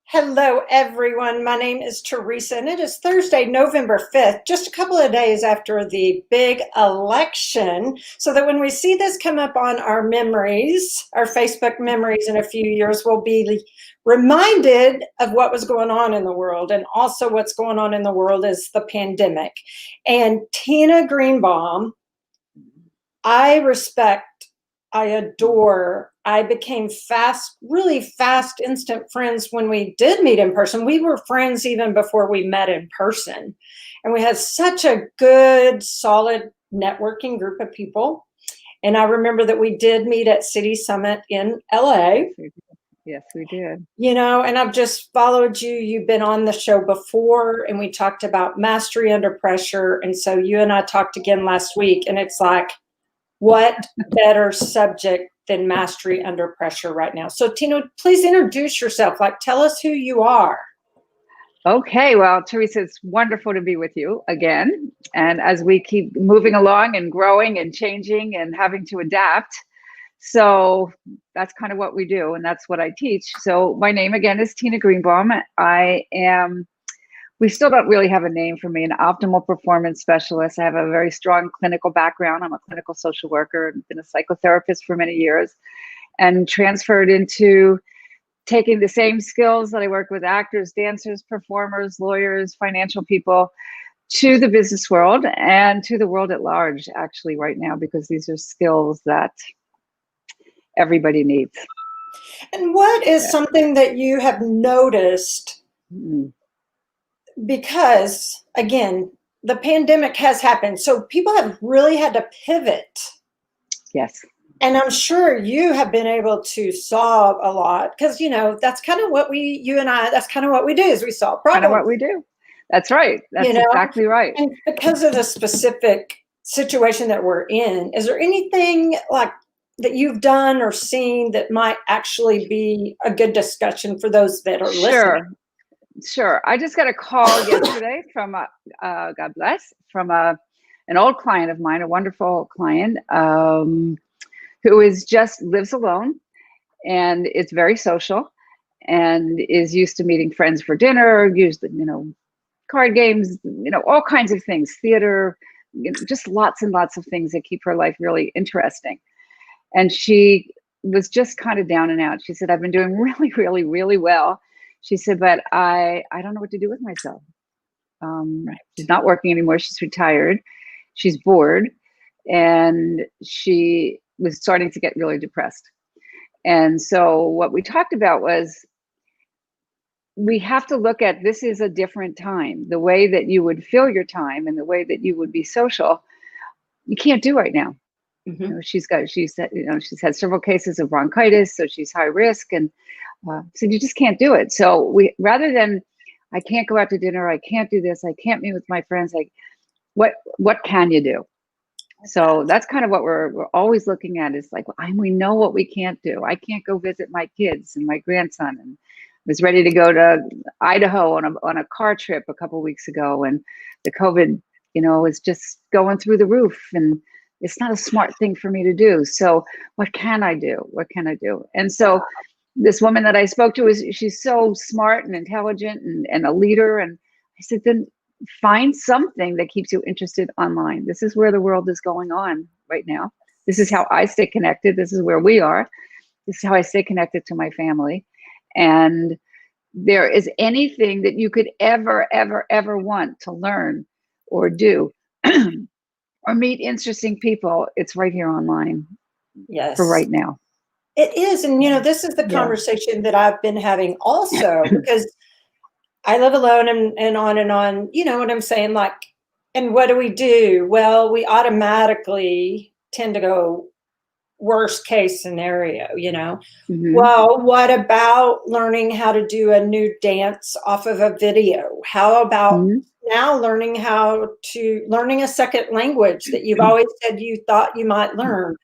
Hello, everyone. My name is Teresa, and it is Thursday, November 5th, just a couple of days after the big election. So that when we see this come up on our memories, our Facebook memories in a few years, we'll be reminded of what was going on in the world. And also, what's going on in the world is the pandemic. And Tina Greenbaum, I respect, I adore. I became really fast, instant friends when we did meet in person. We were friends even before we met in person. And we had such a good, solid networking group of people. And I remember that we did meet at City Summit in LA. Yes, we did. And I've just followed you. You've been on the show before, and we talked about mastery under pressure. And so you and I talked again last week, and it's like, what better subject than mastery under pressure right now? So Tina, please introduce yourself. Tell us who you are. Okay, well, Teresa, it's wonderful to be with you again. And as we keep moving along and growing and changing and having to adapt, so that's kind of what we do, and that's what I teach. So my name again is Tina Greenbaum. We still don't really have a name for me, an optimal performance specialist. I have a very strong clinical background. I'm a clinical social worker and been a psychotherapist for many years, and transferred into taking the same skills that I work with actors, dancers, performers, lawyers, financial people to the business world and to the world at large, actually, right now, because these are skills that everybody needs. And what is something that you have noticed? Because, again, the pandemic has happened. So people have really had to pivot. Yes. And I'm sure you have been able to solve a lot because, that's kind of what you and I, that's kind of what we do is we solve problems. Kind of what we do. That's right. That's exactly right. And because of the specific situation that we're in, is there anything like that you've done or seen that might actually be a good discussion for those that are listening? Sure. I just got a call yesterday from, God bless, from an old client of mine, a wonderful client who lives alone and is very social and is used to meeting friends for dinner, card games, all kinds of things, theater, just lots and lots of things that keep her life really interesting. And she was just kind of down and out. She said, I've been doing really, really, really well. She said, but I don't know what to do with myself. She's not working anymore. She's retired. She's bored. And she was starting to get really depressed. And so what we talked about was we have to look at this is a different time. The way that you would fill your time and the way that you would be social, you can't do right now. Mm-hmm. She's had several cases of bronchitis, so she's high risk, and so you just can't do it. So rather than I can't go out to dinner, I can't do this, I can't meet with my friends, what can you do? So that's kind of what we're always looking at is we know what we can't do. I can't go visit my kids and my grandson, and was ready to go to Idaho on a car trip a couple of weeks ago, and the COVID, is just going through the roof, and it's not a smart thing for me to do. So what can I do? What can I do? And so this woman that I spoke to she's so smart and intelligent and a leader. And I said, then find something that keeps you interested online. This is where the world is going on right now. This is how I stay connected. This is where we are. This is how I stay connected to my family. And there is anything that you could ever, ever, ever want to learn or do or meet interesting people, it's right here online. Yes. For right now. It is. And, this is the conversation that I've been having also, because I live alone and on, you know what I'm saying? And what do? Well, we automatically tend to go worst case scenario, Mm-hmm. Well, what about learning how to do a new dance off of a video? How about now learning a second language that you've always said you thought you might learn?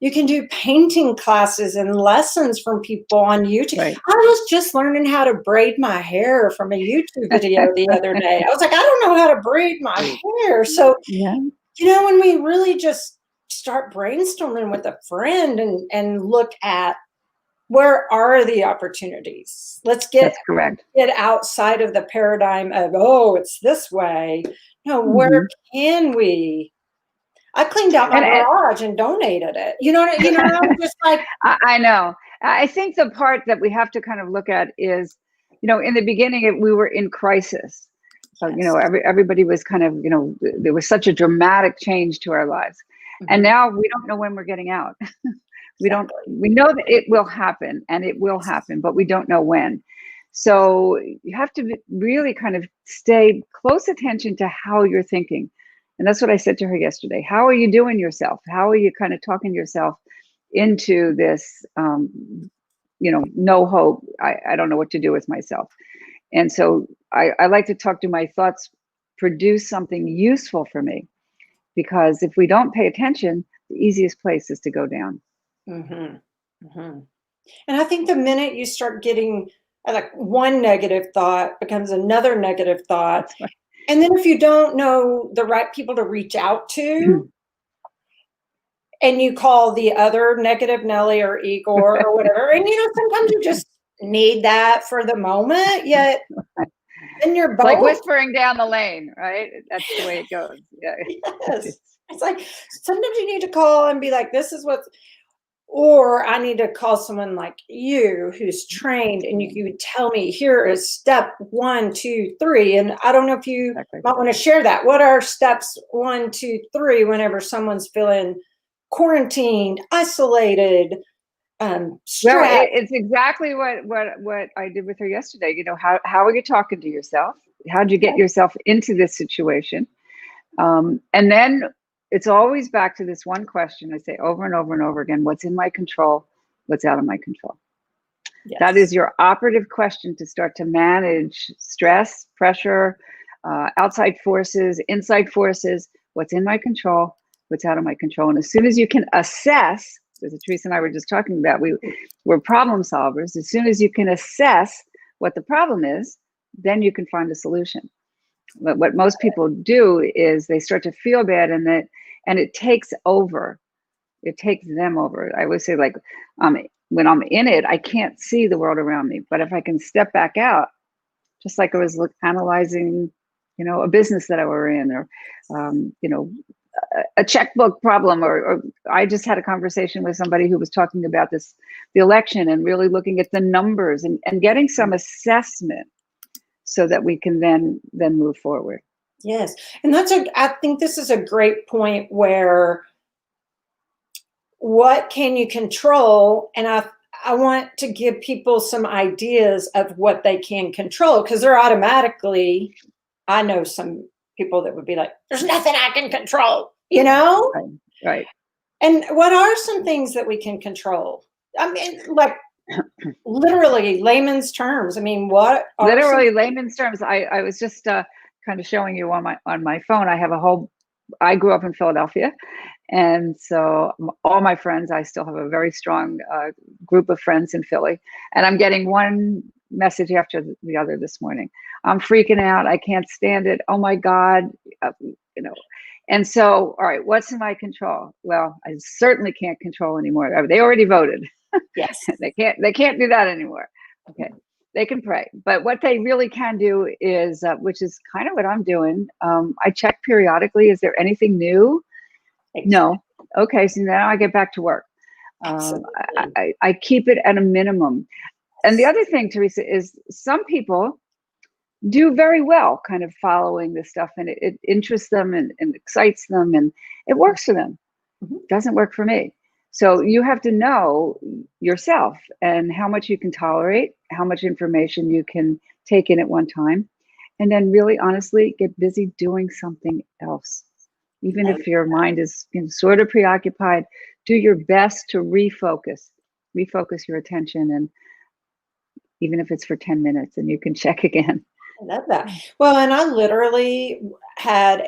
You can do painting classes and lessons from people on YouTube. Right. I was just learning how to braid my hair from a YouTube video the other day. I was like, I don't know how to braid my hair. So, when we really just start brainstorming with a friend and look at where are the opportunities? Let's That's correct. get outside of the paradigm of, oh, it's this way. No, where Hmm. can we? I cleaned out my And garage and donated it. I'm just like, I know. I think the part that we have to kind of look at is, in the beginning, we were in crisis. yes. Everybody was kind of, there was such a dramatic change to our lives. And Mhm. now we don't know when we're getting out. Exactly. We know that it will happen and it will happen, but we don't know when. So you have to really kind of stay close attention to how you're thinking. And that's what I said to her yesterday. How are you doing yourself? How are you kind of talking yourself into this, no hope? I don't know what to do with myself. And so I like to talk to my thoughts, produce something useful for me, because if we don't pay attention, the easiest place is to go down. Hmm. Hmm. And I think the minute you start getting like one negative thought becomes another negative thought. That's right. And then if you don't know the right people to reach out to, and you call the other negative Nelly or Igor or whatever, and sometimes you just need that for the moment, yet then you're It's like both. whispering down the lane, right? That's the way it goes. Yeah. Yes. It's like sometimes you need to call and be like, this is what, or I need to call someone like you who's trained and you would tell me, here is step 1, 2, 3. And I don't know if you Exactly. might want to share that. What are steps 1, 2, 3 whenever someone's feeling quarantined, isolated, Well, stressed? it's exactly what I did with her yesterday. How are you talking to yourself? How did you get yourself into this situation? And then it's always back to this one question I say over and over and over again: what's in my control? What's out of my control? That Yes. is your operative question to start to manage stress, pressure, outside forces, inside forces. What's in my control? What's out of my control? And as soon as you can assess, as Teresa and I were just talking about, we're problem solvers. As soon as you can assess what the problem is, then you can find a solution. But what most people do is they start to feel bad, and it takes over. It takes them over. I would say, like, when I'm in it, I can't see the world around me. But if I can step back out, just like I was analyzing, a business that I were in, or, a checkbook problem, or I just had a conversation with somebody who was talking about the election, and really looking at the numbers, and getting some assessment so that we can then move forward. Yes. And I think this is a great point where what can you control? And I want to give people some ideas of what they can control, because they're automatically, I know some people that would be like, there's nothing I can control, Right. Right. And what are some things that we can control? I mean, like literally layman's terms. I mean, what are some? Literally layman's terms. I was just kind of showing you on my phone. I grew up in Philadelphia, and so all my friends, I still have a very strong group of friends in Philly, and I'm getting one message after the other this morning. I'm freaking out. I can't stand it. Oh my God, uh, you know. And so, all right, what's in my control? Well, I certainly can't control anymore. They already voted. Yes. They can't do that anymore. Okay. They can pray, but what they really can do is, which is kind of what I'm doing. I check periodically. Is there anything new? Exactly. No. Okay. So now I get back to work. Um, Absolutely. I keep it at a minimum. And the other thing, Teresa, is some people do very well kind of following this stuff, and it interests them, and excites them, and it works for them. Mhm. Doesn't work for me. So you have to know yourself and how much you can tolerate, how much information you can take in at one time, and then really honestly get busy doing something else. Even Love if your mind is sort of preoccupied, do your best to refocus your attention, and even if it's for 10 minutes, and you can check again. I love that. Well, and I literally had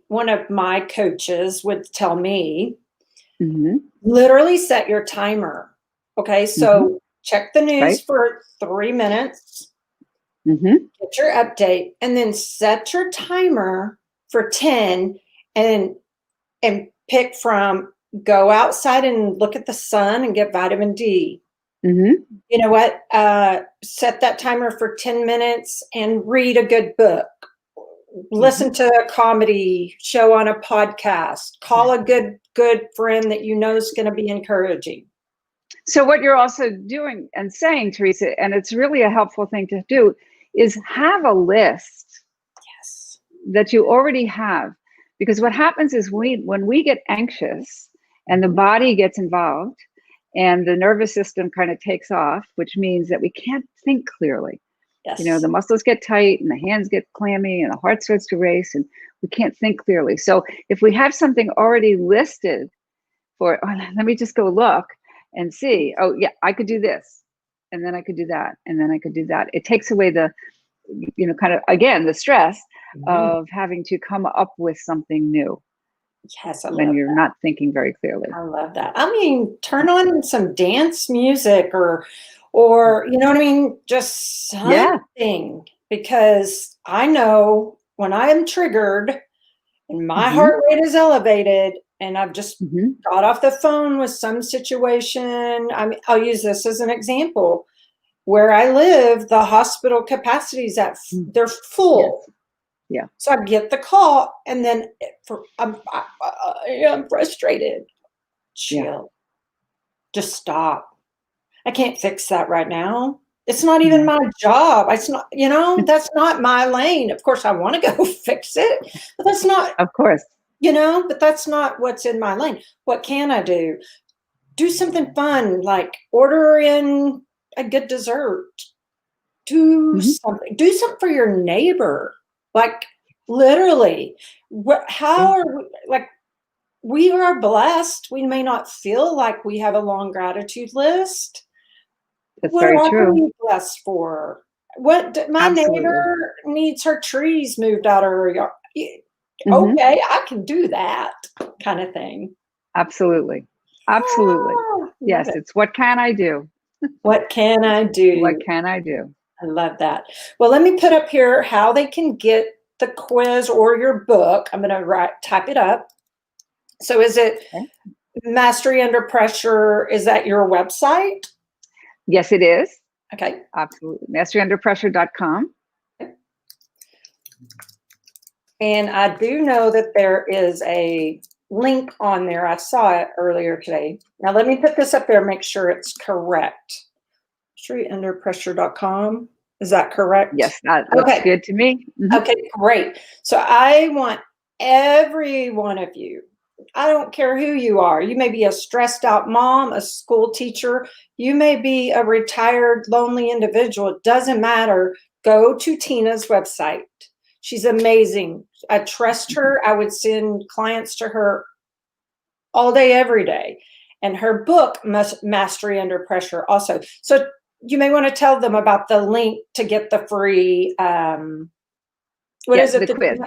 one of my coaches would tell me, Hmm. literally set your timer. Okay, Hmm. so check the news Right. for 3 minutes, Hmm. get your update, and then set your timer for 10, and pick from go outside and look at the sun and get vitamin D. You know what? Set that timer for 10 minutes and read a good book. Listen to a comedy show on a podcast. Call a good friend that you know is going to be encouraging. So what you're also doing and saying, Teresa, and it's really a helpful thing to do, is have a list that you already have. Because what happens is when we get anxious and the body gets involved and the nervous system kind of takes off, which means that we can't think clearly. Yes. You know, the muscles get tight and the hands get clammy and the heart starts to race and we can't think clearly. So if we have something already listed for, let me just go look and see, oh yeah, I could do this. And then I could do that. And then I could do that. It takes away the, kind of, again, the stress of having to come up with something new. Yes, I love when you're that. not thinking very clearly. I love that. I mean, turn on some dance music or you know what I mean? Just something, because I know when I am triggered and my heart rate is elevated and I've just got off the phone with some situation. I mean, I'll use this as an example. Where I live, the hospital capacities they're full. Yes. Yeah. So I get the call and then I'm frustrated. Chill. Yeah. Just stop. I can't fix that right now. It's not even my job. It's not, that's not my lane. Of course, I want to go fix it, but that's not, of course, but that's not what's in my lane. What can I do? Do something fun, like order in a good dessert. Do something for your neighbor. Like literally, how are we, like, we are blessed. We may not feel like we have a long gratitude list. That's what very are true. we blessed for? My neighbor needs her trees moved out of her yard. Okay, I can do that kind of thing. Absolutely. Yes, it's what can I do? What can I do? What can I do? I love that. Well, let me put up here how they can get the quiz or your book. I'm going to type it up. So is it Mastery Under Pressure? Is that your website? Yes, it is. Okay. Absolutely. MasteryUnderPressure.com. And I do know that there is a link on there. I saw it earlier today. Now let me put this up there, make sure it's correct. MasteryUnderPressure.com. Is that correct? Yes, that looks good to me. Okay, great. So I want every one of you, I don't care who you are. You may be a stressed out mom, a school teacher. You may be a retired, lonely individual. It doesn't matter. Go to Tina's website. She's amazing. I trust her. I would send clients to her all day, every day. And her book, Mastery Under Pressure, also. So you may want to tell them about the link to get the free, what is it? The quiz.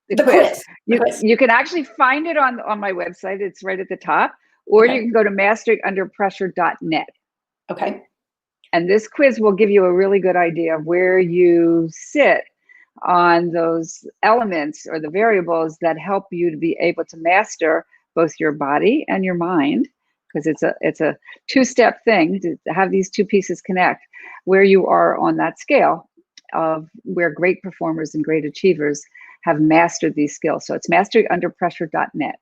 The quiz. You can actually find it on my website. It's right at the top. Or you can go to masteryunderpressure.net. Okay. And this quiz will give you a really good idea of where you sit on those elements or the variables that help you to be able to master both your body and your mind, because it's a two-step thing to have these two pieces connect, where you are on that scale of where great performers and great achievers have mastered these skills. So it's masteryunderpressure.net.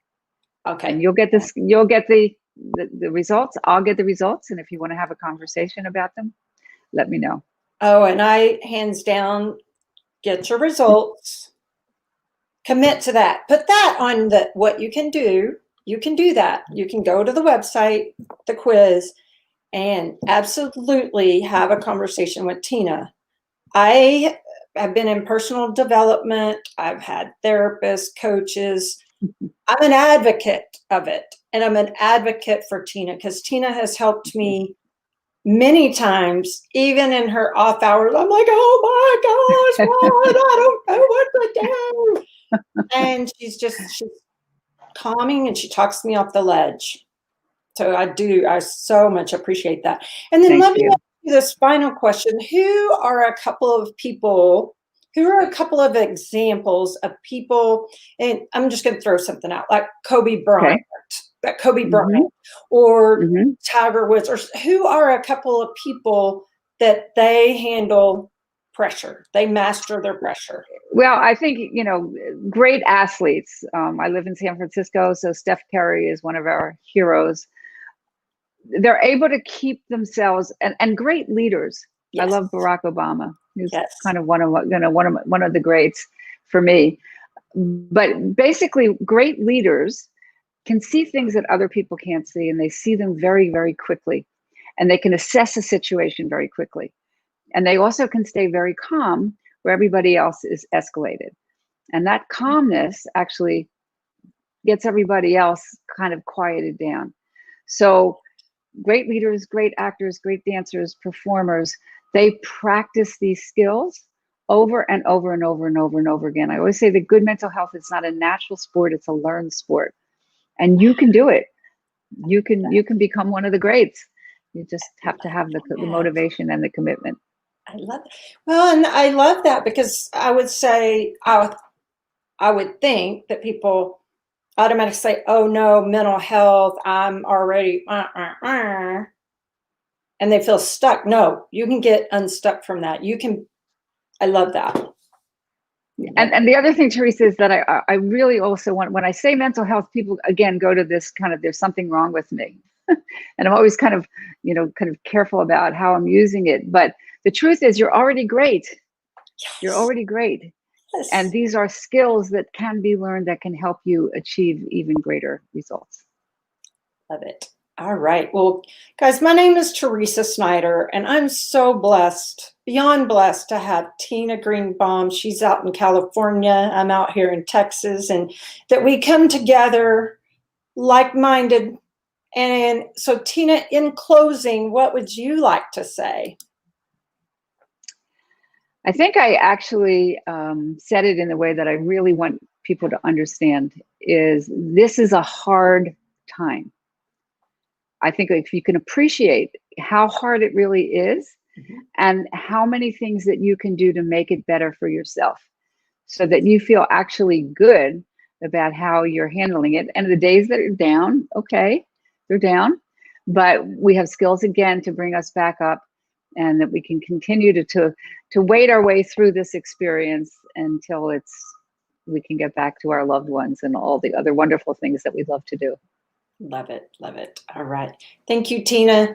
Okay. And you'll get the results. I'll get the results. And if you want to have a conversation about them, let me know. Oh, and I hands down get your results. Commit to that. Put that on what you can do. You can do that. You can go to the website, the quiz, and absolutely have a conversation with Tina. I have been in personal development. I've had therapists, coaches. I'm an advocate of it. And I'm an advocate for Tina because Tina has helped me many times, even in her off hours. I'm like, oh my gosh, Lord, I don't know what to do. And she's calming and she talks me off the ledge. So I so much appreciate that. And then let me ask you this final question. Who are a couple of examples of people, and I'm just going to throw something out, like Kobe Bryant. Kobe Mhm. Bryant or Mhm. Tiger Woods, or who are a couple of people that they handle pressure? They master their pressure. Well, I think, great athletes. I live in San Francisco, so Steph Curry is one of our heroes. They're able to keep themselves, and great leaders. I Yes, love Barack Obama. He's yes, kind of one of the greats for me. But basically, great leaders can see things that other people can't see, and they see them very, very quickly, and they can assess a situation very quickly. And they also can stay very calm where everybody else is escalated. And that calmness actually gets everybody else kind of quieted down. So great leaders, great actors, great dancers, performers, they practice these skills over and over and over and over and over again. I always say that good mental health is not a natural sport, it's a learned sport. And you can do it. You can become one of the greats. You just have to have the yes. motivation and the commitment. I love that. Well, and I love that because I would say I would think that people automatically say, "Oh no, mental health. I'm already," and they feel stuck. No, you can get unstuck from that. You can. I love that. And the other thing, Teresa, is that I really also want, when I say mental health, people again go to this kind of, there's something wrong with me. And I'm always kind of, kind of careful about how I'm using it. But the truth is you're already great. You're Yes. already great. And Yes. these are skills that can be learned that can help you achieve even greater results. Love it. All right. Well, guys, my name is Teresa Snyder, and I'm so blessed, beyond blessed, to have Tina Greenbaum. She's out in California. I'm out here in Texas, and that we come together like minded. And so, Tina, in closing, what would you like to say? I think I actually said it in the way that I really want people to understand is this is a hard time. I think if you can appreciate how hard it really is and how many things that you can do to make it better for yourself so that you feel actually good about how you're handling it. And the days that are down, okay, they're down, but we have skills again to bring us back up and that we can continue to wait our way through this experience until we can get back to our loved ones and all the other wonderful things that we love to do. Love it. Love it. All right. Thank you, Tina.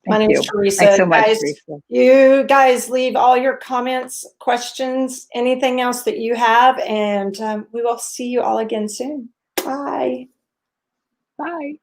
My Thank name's you. Thanks Teresa. so much, Guys, Teresa. you guys leave all your comments, questions, anything else that you have, and we will see you all again soon. Bye. Bye.